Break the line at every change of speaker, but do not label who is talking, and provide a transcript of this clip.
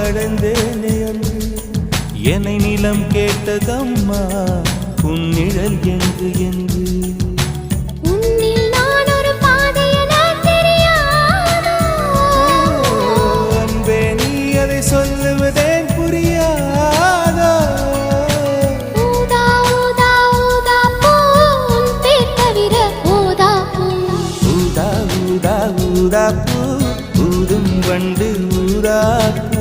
அடைந்தேனே அன்று என்னை நிலம் கேட்டதம்மா உன்னிழல் என்று என்று அன்பே நீ அதை சொல்லுவதேன் புரியாதோ ஊதா ஊதா ஊதா பூ ஊதும் வண்டு ஊதா பூ